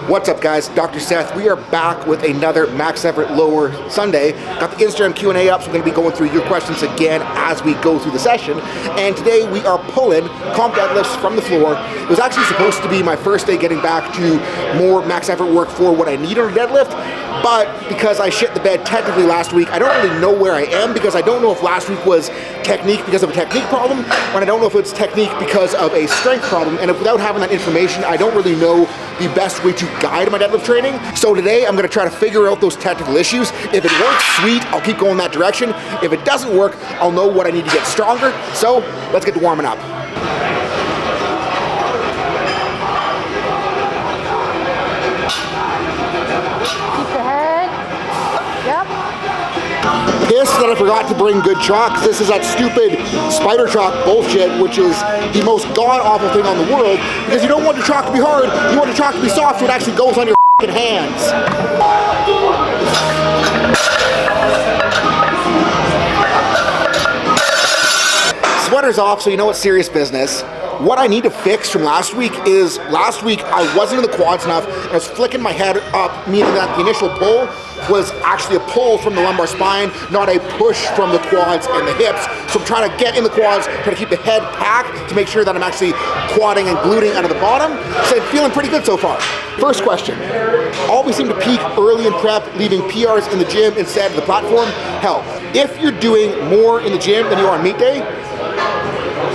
What's up, guys? Dr. Seth. We are back with another Max Effort Lower Sunday. Got the Instagram Q&A up, so we're going to be going through your questions again as we go through the session. And today we are pulling comp deadlifts from the floor. It was actually supposed to be my first day getting back to more max effort work for what I need on a deadlift. But because I shit the bed technically last week, I don't really know where I am, because I don't know if last week was technique because of a technique problem, and I don't know if it's technique because of a strength problem. And without having that information, I don't really know the best way to guide my deadlift training. So today I'm gonna try to figure out those technical issues. If it works, sweet, I'll keep going that direction. If it doesn't work, I'll know what I need to get stronger. So let's get to warming up. Pissed that I forgot to bring good chalk. This is that stupid spider chalk bullshit, which is the most god-awful thing on the world, because you don't want your chalk to be hard, you want your chalk to be soft so it actually goes on your f***ing hands. Sweater's off, so you know it's serious business. What I need to fix from last week is, last week I wasn't in the quads enough, and I was flicking my head up, meaning that the initial pull was actually a pull from the lumbar spine, not a push from the quads and the hips. So I'm trying to get in the quads, trying to keep the head packed to make sure that I'm actually quadding and gluting out of the bottom. So I'm feeling pretty good so far. First question, always seem to peak early in prep, leaving PRs in the gym instead of the platform. Hell, if you're doing more in the gym than you are on meet day,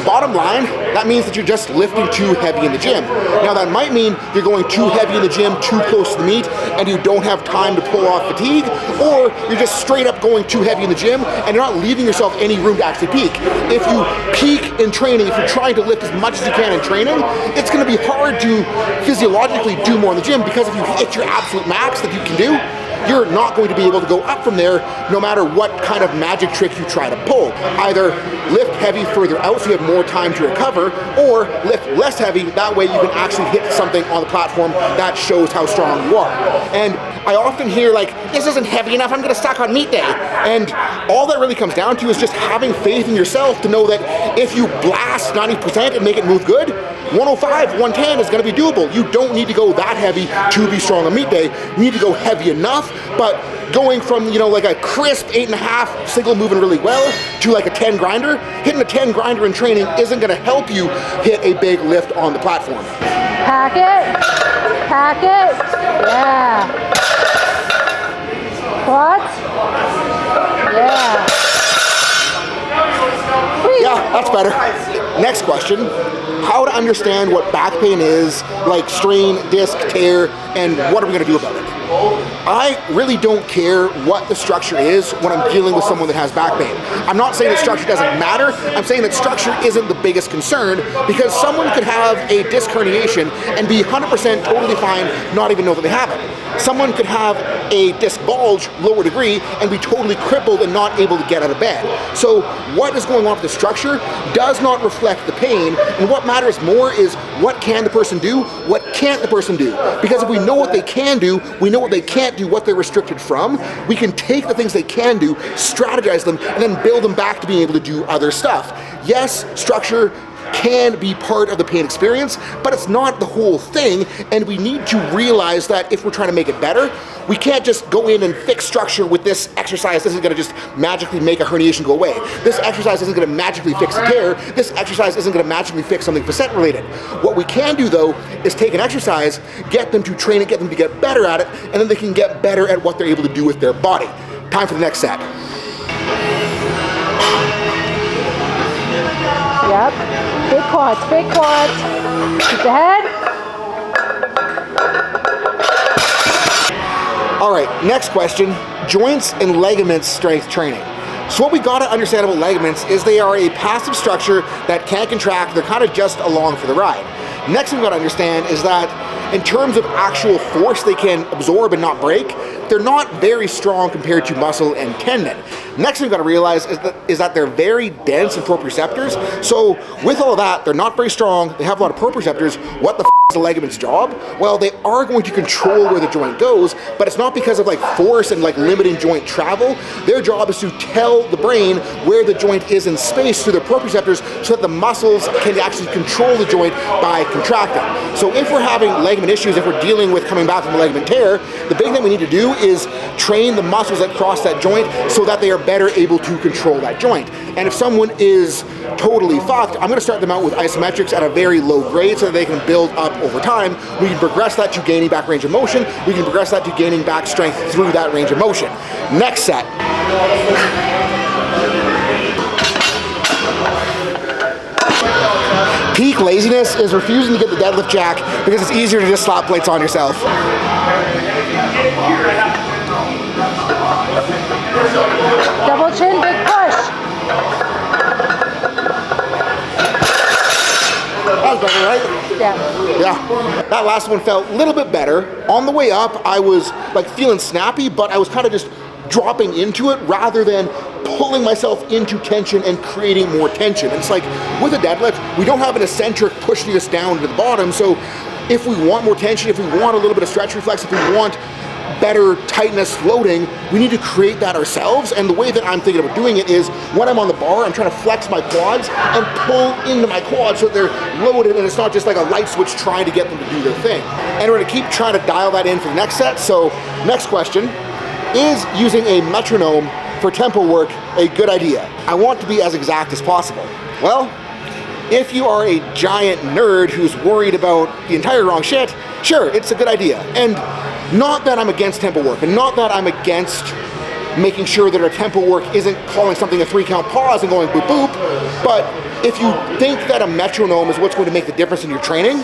bottom line, that means that you're just lifting too heavy in the gym. Now that might mean you're going too heavy in the gym, too close to the meet, and you don't have time to pull off fatigue, or you're just straight up going too heavy in the gym and you're not leaving yourself any room to actually peak. If you peak in training, if you're trying to lift as much as you can in training, it's gonna be hard to physiologically do more in the gym, because if you hit your absolute max that you can do, you're not going to be able to go up from there no matter what kind of magic trick you try to pull. Either lift heavy further out so you have more time to recover, or lift less heavy, that way you can actually hit something on the platform that shows how strong you are. And I often hear like, this isn't heavy enough, I'm gonna suck on meet day. And all that really comes down to is just having faith in yourself to know that if you blast 90% and make it move good, 105, 110 is gonna be doable. You don't need to go that heavy to be strong on meet day. You need to go heavy enough, but going from, you know, like a crisp 8.5 single moving really well to like a 10 grinder, hitting a 10 grinder in training isn't gonna help you hit a big lift on the platform. Pack it, yeah. Quads, yeah. Yeah, that's better. Next question, how to understand what back pain is, like strain, disc, tear, and what are we gonna do about it? I really don't care what the structure is when I'm dealing with someone that has back pain. I'm not saying that structure doesn't matter, I'm saying that structure isn't the biggest concern, because someone could have a disc herniation and be 100% totally fine, not even know that they have it. Someone could have a disc bulge, lower degree, and be totally crippled and not able to get out of bed. So what is going on with the structure does not reflect the pain, and what matters more is what can the person do, what can't the person do. Because if we know what they can do, we know what they can't do, what they're restricted from, we can take the things they can do, strategize them, and then build them back to being able to do other stuff. Yes, structure can be part of the pain experience, but it's not the whole thing, and we need to realize that if we're trying to make it better, we can't just go in and fix structure with this exercise. This isn't gonna just magically make a herniation go away. This exercise isn't gonna magically fix a tear. This exercise isn't gonna magically fix something facet related. What we can do though is take an exercise, get them to train it, get them to get better at it, and then they can get better at what they're able to do with their body. Time for the next set. Yep, big quads, keep the head. All right, next question, joints and ligaments strength training. So what we gotta understand about ligaments is they are a passive structure that can't contract, they're kind of just along for the ride. Next thing we gotta understand is that in terms of actual force they can absorb and not break, they're not very strong compared to muscle and tendon. Next thing we've got to realize is that they're very dense in proprioceptors. So with all of that, they're not very strong, they have a lot of proprioceptors. What the f the ligaments job? Well, they are going to control where the joint goes, but it's not because of like force and like limiting joint travel. Their job is to tell the brain where the joint is in space through their proprioceptors so that the muscles can actually control the joint by contracting. So if we're having ligament issues, if we're dealing with coming back from a ligament tear, the big thing we need to do is train the muscles that cross that joint so that they are better able to control that joint. And if someone is totally fucked, I'm going to start them out with isometrics at a very low grade so that they can build up over time. We can progress that to gaining back range of motion. We can progress that to gaining back strength through that range of motion. Next set. Peak laziness is refusing to get the deadlift jack because it's easier to just slap plates on yourself. Double chin, big push. That was better, right? Yeah. Yeah. That last one felt a little bit better. On the way up, I was like feeling snappy, but I was kind of just dropping into it rather than pulling myself into tension and creating more tension. And it's like with a deadlift, we don't have an eccentric pushing us down to the bottom. So if we want more tension, if we want a little bit of stretch reflex, if we want better tightness floating, we need to create that ourselves. And the way that I'm thinking about doing it is when I'm on the bar, I'm trying to flex my quads and pull into my quads so that they're loaded and it's not just like a light switch trying to get them to do their thing. And we're gonna keep trying to dial that in for the next set. So next question, is using a metronome for tempo work a good idea? I want to be as exact as possible. Well, if you are a giant nerd who's worried about the entire wrong shit, sure, it's a good idea. And not that I'm against tempo work, and not that I'm against making sure that our tempo work isn't calling something a 3-count pause and going boop boop, but if you think that a metronome is what's going to make the difference in your training,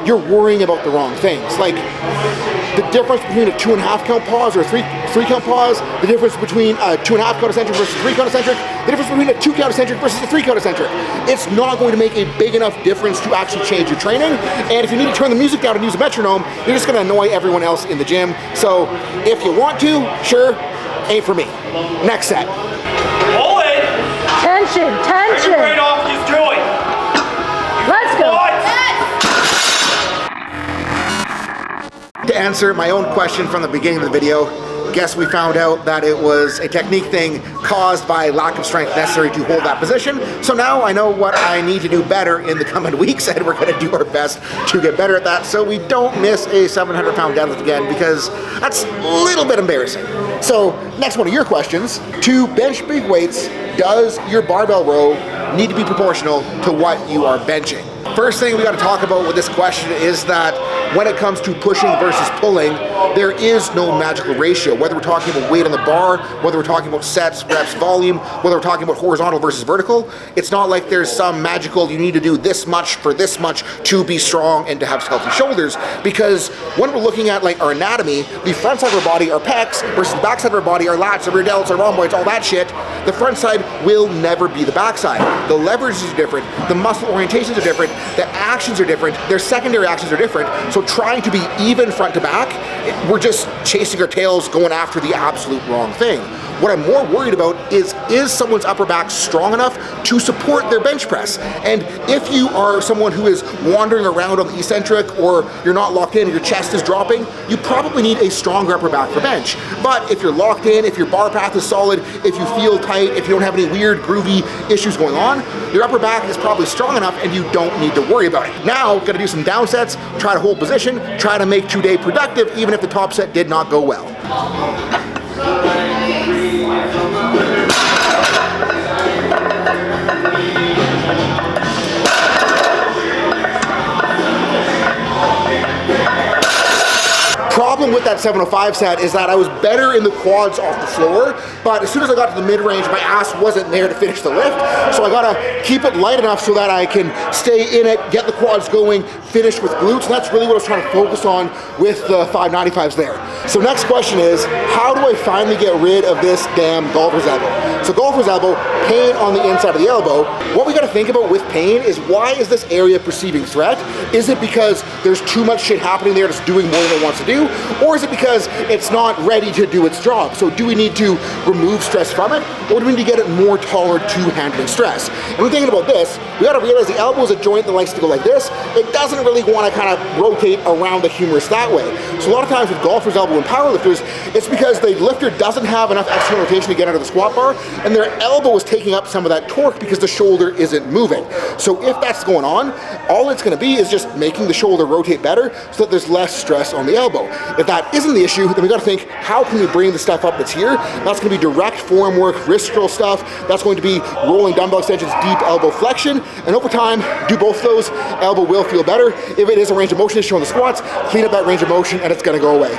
you're worrying about the wrong things. Like the difference between a 2.5-count pause or a 3-count pause, the difference between a 2.5-count eccentric versus 3-count eccentric, the difference between a 2-count eccentric versus a 3-count eccentric. It's not going to make a big enough difference to actually change your training. And if you need to turn the music down and use a metronome, you're just going to annoy everyone else in the gym. So if you want to, sure, ain't for me. Next set. Hold it. Tension, tension. Right off his joint. Let's go. To answer my own question from the beginning of the video, guess we found out that it was a technique thing caused by lack of strength necessary to hold that position. So now I know what I need to do better in the coming weeks, and we're gonna do our best to get better at that so we don't miss a 700-pound deadlift again, because that's a little bit embarrassing. So next one of your questions, to bench big weights, does your barbell row need to be proportional to what you are benching? First thing we got to talk about with this question is that when it comes to pushing versus pulling, there is no magical ratio. Whether we're talking about weight on the bar, whether we're talking about sets, reps, volume, whether we're talking about horizontal versus vertical, it's not like there's some magical, you need to do this much for this much to be strong and to have healthy shoulders. Because when we're looking at like our anatomy, the front side of our body, our pecs, versus the back side of our body, our lats, our rear delts, our rhomboids, all that shit, the front side will never be the back side. The leverages are different, the muscle orientations are different, the actions are different, their secondary actions are different. So trying to be even front to back, we're just chasing our tails going after the absolute wrong thing. What I'm more worried about is someone's upper back strong enough to support their bench press? And if you are someone who is wandering around on the eccentric, or you're not locked in, your chest is dropping, you probably need a stronger upper back for bench. But if you're locked in, if your bar path is solid, if you feel tight, if you don't have any weird groovy issues going on, your upper back is probably strong enough and you don't need to worry about it. Now, gotta do some down sets, try to hold position, try to make two-day productive, even if the top set did not go well. Problem with that 705 set is that I was better in the quads off the floor, but as soon as I got to the mid-range, my ass wasn't there to finish the lift, so I gotta keep it light enough so that I can stay in it, get the quads going, finish with glutes, and that's really what I was trying to focus on with the 595s there. So next question is, how do I finally get rid of this damn golfer's elbow? So golfer's elbow, pain on the inside of the elbow. What we gotta think about with pain is, why is this area perceiving threat? Is it because there's too much shit happening there, it's doing more than it wants to do? Or is it because it's not ready to do its job? So do we need to remove stress from it, or do we need to get it more tolerant to handling stress? And when thinking about this, we gotta realize the elbow is a joint that likes to go like this. It doesn't really wanna kind of rotate around the humerus that way. So a lot of times with golfer's elbow and powerlifters, it's because the lifter doesn't have enough external rotation to get out of the squat bar, and their elbow is taking up some of that torque because the shoulder isn't moving. So if that's going on, all it's gonna be is just making the shoulder rotate better so that there's less stress on the elbow. If that isn't the issue, then we gotta think, how can we bring the stuff up that's here? That's gonna be direct forearm work, wrist curl stuff. That's going to be rolling dumbbell extensions, deep elbow flexion, and over time, do both of those, elbow will feel better. If it is a range of motion issue on the squats, clean up that range of motion and it's gonna go away.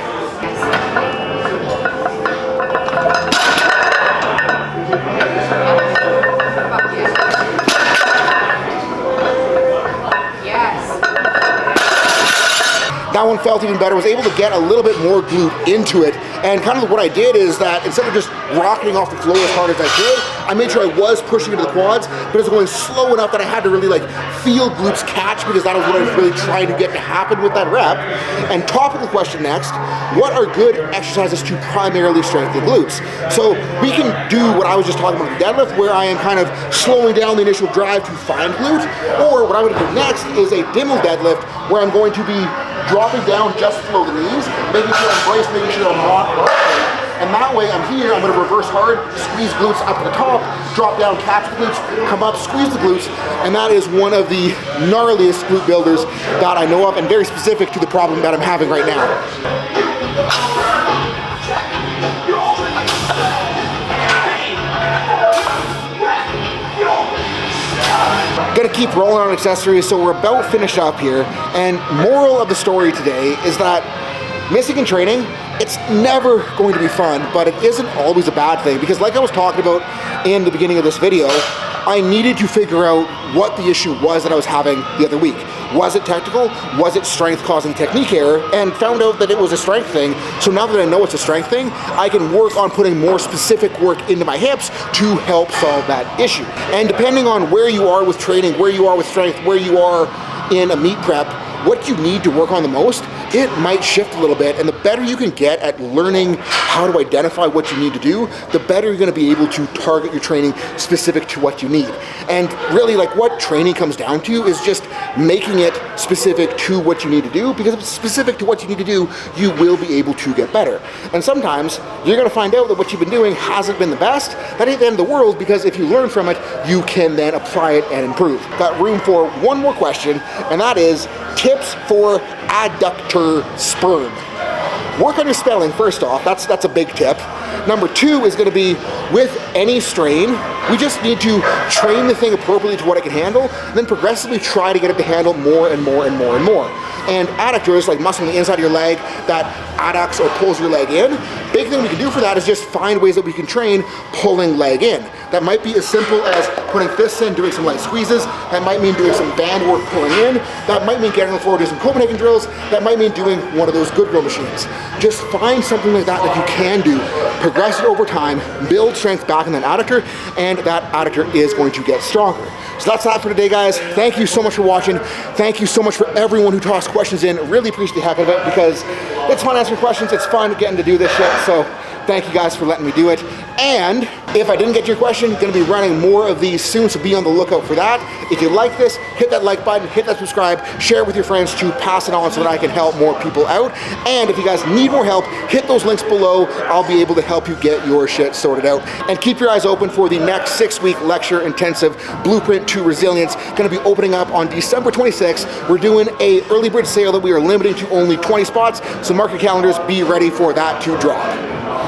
That one felt even better. Was able to get a little bit more glute into it. And kind of what I did is that instead of just rocketing off the floor as hard as I did, I made sure I was pushing into the quads, but it was going slow enough that I had to really like feel glutes catch, because that was what I was really trying to get to happen with that rep. And topical question next, what are good exercises to primarily strengthen glutes? So we can do what I was just talking about with the deadlift, where I am kind of slowing down the initial drive to find glute, or what I'm gonna do next is a Dimmel deadlift, where I'm going to be dropping down just below the knees, making sure I'm braced, making sure I'm not broken. And that way I'm here, I'm gonna reverse hard, squeeze glutes up to the top, drop down, catch the glutes, come up, squeeze the glutes, and that is one of the gnarliest glute builders that I know of, and very specific to the problem that I'm having right now. Gonna keep rolling on accessories, so we're about finished up here. And moral of the story today is that missing in training, it's never going to be fun, but it isn't always a bad thing, because like I was talking about in the beginning of this video, I needed to figure out what the issue was that I was having the other week. Was it technical? Was it strength causing technique error? And found out that it was a strength thing. So now that I know it's a strength thing, I can work on putting more specific work into my hips to help solve that issue. And depending on where you are with training, where you are with strength, where you are in a meet prep, what you need to work on the most, it might shift a little bit. And the better you can get at learning how to identify what you need to do, the better you're gonna be able to target your training specific to what you need. And really, like, what training comes down to is just making it specific to what you need to do, because if it's specific to what you need to do, you will be able to get better. And sometimes you're gonna find out that what you've been doing hasn't been the best. That ain't the end of the world, because if you learn from it, you can then apply it and improve. Got room for one more question, and that is tips for adductor sprain. Work on your spelling first off, that's a big tip. Number two is gonna be, with any strain, we just need to train the thing appropriately to what it can handle, and then progressively try to get it to handle more and more and more and more. And adductors, like muscle on the inside of your leg that adducts or pulls your leg in, big thing we can do for that is just find ways that we can train pulling leg in. That might be as simple as putting fists in, doing some light squeezes. That might mean doing some band work pulling in. That might mean getting on the floor, doing some Copenhagen drills. That might mean doing one of those good girl machines. Just find something like that you can do, progress it over time, build strength back in that adductor, and that adductor is going to get stronger. So that's that for today, guys. Thank you so much for watching. Thank you so much for everyone who tossed questions in. Really appreciate the heck of it, because it's fun answering questions. It's fun getting to do this shit. So thank you guys for letting me do it. And if I didn't get your question, gonna be running more of these soon, so be on the lookout for that. If you like this, hit that like button, hit that subscribe, share it with your friends to pass it on so that I can help more people out. And if you guys need more help, hit those links below. I'll be able to help you get your shit sorted out. And keep your eyes open for the next 6-week lecture intensive, Blueprint to Resilience, gonna be opening up on December 26th. We're doing a early bird sale that we are limiting to only 20 spots, so mark your calendars, be ready for that to drop.